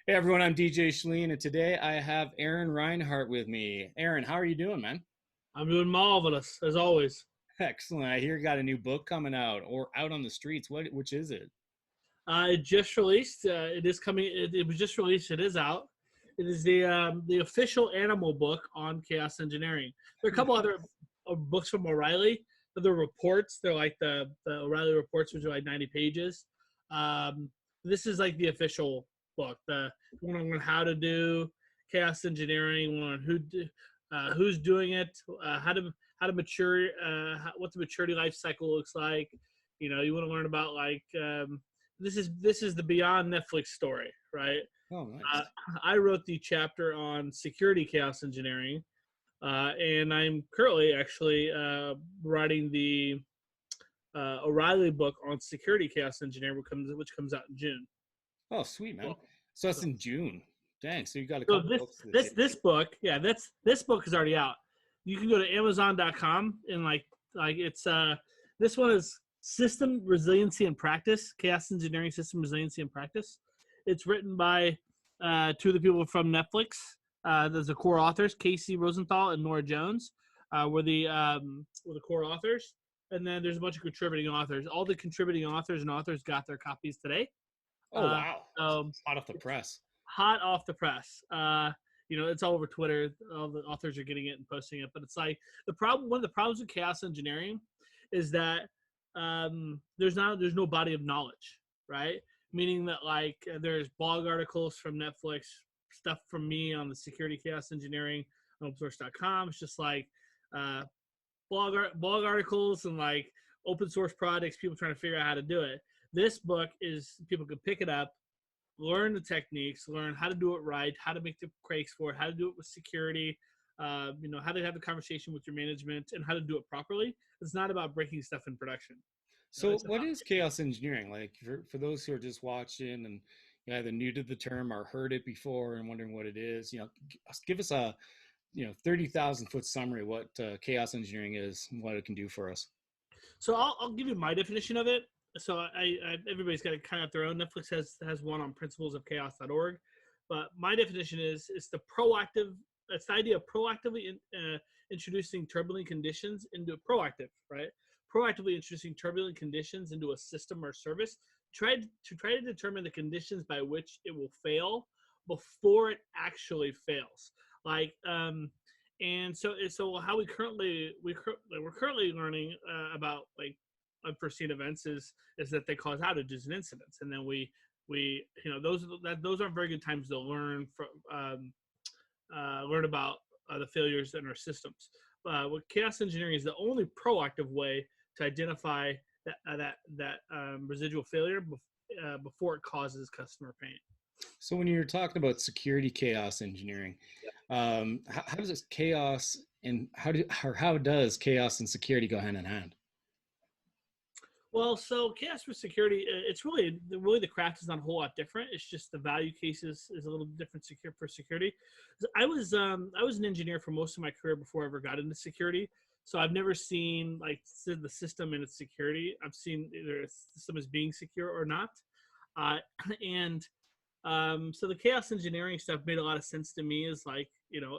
Hey everyone, I'm DJ Schleen, and today I have Aaron Rinehart with me. Aaron, how are you doing, man? I'm doing marvelous as always. Excellent. I hear you got a new book coming out or out on the streets. Which is it? It just released. It is coming. It was just released. It is out. It is the official animal book on chaos engineering. There are a couple other books from O'Reilly. The reports. They're like the O'Reilly reports, which are like 90 pages. Um, this is like the official book. The one on how to do chaos engineering. One on who's doing it. How to mature. What the maturity life cycle looks like. You want to learn about this is the beyond Netflix story, right? Oh, Uh, nice. I wrote the chapter on security chaos engineering, and I'm currently actually writing the O'Reilly book on security chaos engineering, which comes out in June. Oh, sweet, man. Well, So that's so, in June. Dang, so you got a so couple this books this this year. this book, yeah, this book is already out. You can go to Amazon.com and it's this one is System Resiliency and Practice, Chaos Engineering System Resiliency and Practice. It's written by two of the people from Netflix. There's the core authors, Casey Rosenthal and Nora Jones, were the core authors. And then there's a bunch of contributing authors. All the contributing authors and authors got their copies today. Oh, Uh, wow. so Hot off the it's press. hot off the press. It's all over Twitter. All the authors are getting it and posting it. But it's like one of the problems with chaos engineering is that there's no body of knowledge, right? Meaning that there's blog articles from Netflix, stuff from me on the security chaos engineering on opensource.com. It's just uh, blog articles and open source projects, people trying to figure out how to do it. This book is people can pick it up, learn the techniques, learn how to do it right, how to make the breaks for it, how to do it with security, how to have a conversation with your management, and how to do it properly. It's not about breaking stuff in production. So It's what about is chaos engineering? Like for those who are just watching and either new to the term or heard it before and wondering what it is, give us a 30,000 foot summary of what chaos engineering is and what it can do for us. so I'll give you my definition of it. So everybody's got to kind of their own. Netflix has one on principlesofchaos.org, but my definition is it's the proactive. It's the idea of proactively introducing turbulent conditions into proactive, right? Proactively introducing turbulent conditions into a system or service, try to determine the conditions by which it will fail before it actually fails. Like and so how we're currently learning about unforeseen events is that they cause outages and incidents, and then we those aren't very good times to learn about the failures in our systems. What chaos engineering is the only proactive way to identify that residual failure before it causes customer pain. So when you're talking about security chaos engineering, how does this chaos and how does chaos and security go hand in hand? Well, so chaos for security, it's really the craft is not a whole lot different. It's just the value cases is a little different secure for security. I was an engineer for most of my career before I ever got into security. So I've never seen the system and its security. I've seen either the system as being secure or not. Uh, and so the chaos engineering stuff made a lot of sense to me as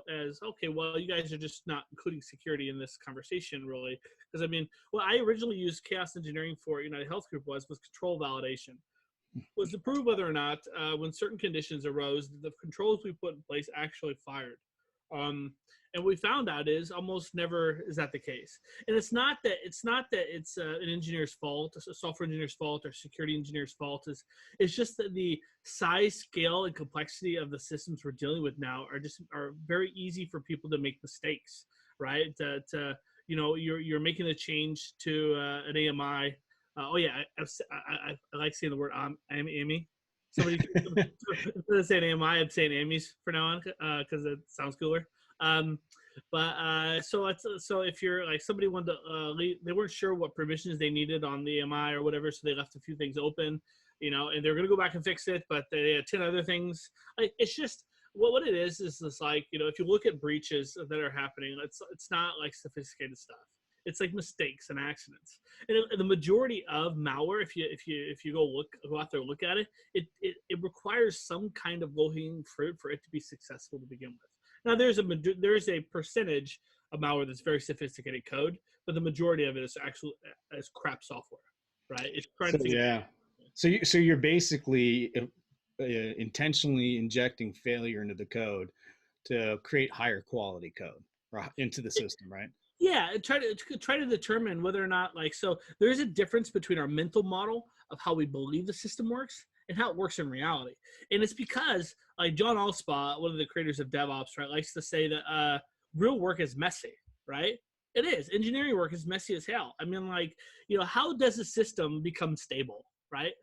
as okay, well, you guys are just not including security in this conversation, really. Because I mean, what I originally used chaos engineering for United Health Group was control validation, was to prove whether or not when certain conditions arose, the controls we put in place actually fired. And what we found out is almost never is that the case. And it's an engineer's fault, a software engineer's fault, or security engineer's fault. It's just that the size, scale, and complexity of the systems we're dealing with now are very easy for people to make mistakes, right? You're making a change to an AMI. Oh yeah, I like saying the word AMI. Somebody instead of saying AMI, I'm saying AMIs for now on because it sounds cooler. Um, so if you're somebody wanted to they weren't sure what permissions they needed on the AMI or whatever, so they left a few things open, and they're gonna go back and fix it, but they had 10 other things. It's just what it is this if you look at breaches that are happening, it's not like sophisticated stuff. It's like mistakes and accidents. And the majority of malware, if you go out there and look at it, it requires some kind of low hanging fruit for it to be successful to begin with. Now there's a percentage of malware that's very sophisticated code, but the majority of it is actually is crap software, right? It's trying So to figure. yeah, so you're basically intentionally injecting failure into the code to create higher quality code into the system, right? Yeah, try to determine whether or not, like, so there is a difference between our mental model of how we believe the system works and how it works in reality. And it's because, like, John Allspaw, one of the creators of DevOps, right, likes to say that real work is messy, right? It is. Engineering work is messy as hell. I mean, like, how does a system become stable, right?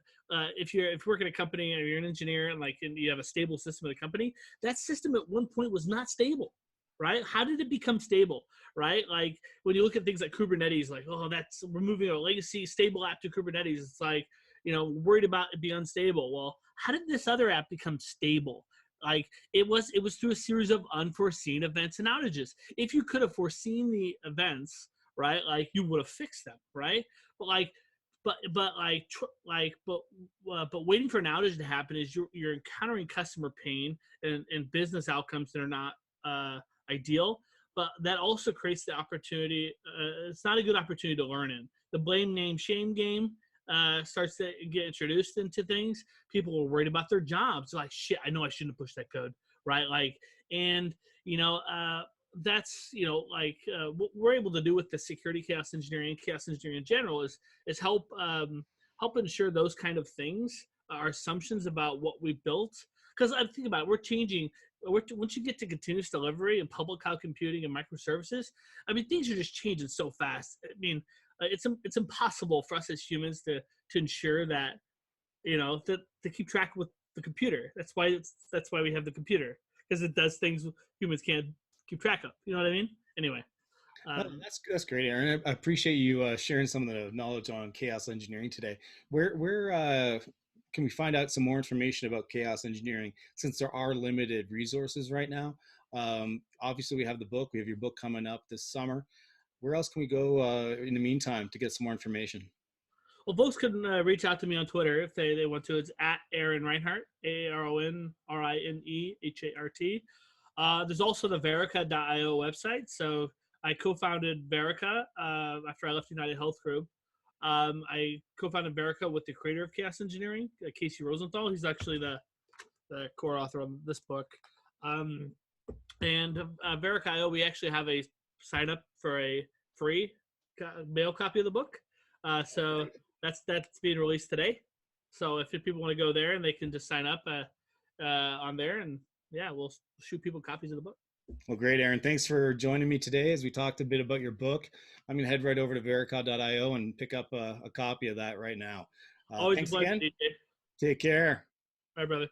If you work at a company and you're an engineer and you have a stable system at a company, that system at one point was not stable, right? How did it become stable, right? Like, when you look at things like Kubernetes, like, oh, we're moving a legacy stable app to Kubernetes. It's like, worried about it being unstable. Well, how did this other app become stable? Like, it was through a series of unforeseen events and outages. If you could have foreseen the events, right, like, you would have fixed them, right? But like, but waiting for an outage to happen is you're encountering customer pain and business outcomes that are not ideal, but that also creates the opportunity. It's not a good opportunity to learn in. The blame, name, shame game starts to get introduced into things. People are worried about their jobs. Like, shit, I know I shouldn't have pushed that code, right? Like, and that's what we're able to do with the security chaos engineering in general is help ensure those kind of things, our assumptions about what we built. Because I think about it, we're changing. Once you get to continuous delivery and public cloud computing and microservices, I mean, things are just changing so fast. I mean, it's impossible for us as humans to ensure that that to keep track with the computer. That's why we have the computer, because it does things humans can't keep track of. You know what I mean? Anyway, No, um, that's great, Aaron. I appreciate you sharing some of the knowledge on chaos engineering today. Where can we find out some more information about chaos engineering, since there are limited resources right now? Obviously, we have the book. We have your book coming up this summer. Where else can we go in the meantime to get some more information? well, folks can reach out to me on Twitter if they want to. It's at Aaron Rinehart, AARONRINEHART. There's also the Verica.io website. So I co-founded Verica after I left United Health Group. I co-founded Verica with the creator of Chaos Engineering, Casey Rosenthal. He's actually the core author of this book. And Verica.io, we actually have a sign up for a free mail copy of the book. So that's being released today. So if people want to go there, and they can just sign up on there, and yeah, we'll shoot people copies of the book. Well, great, Aaron. Thanks for joining me today as we talked a bit about your book. I'm going to head right over to verica.io and pick up a copy of that right now. Always a Thanks pleasure, again. DJ. Take care. Bye, brother.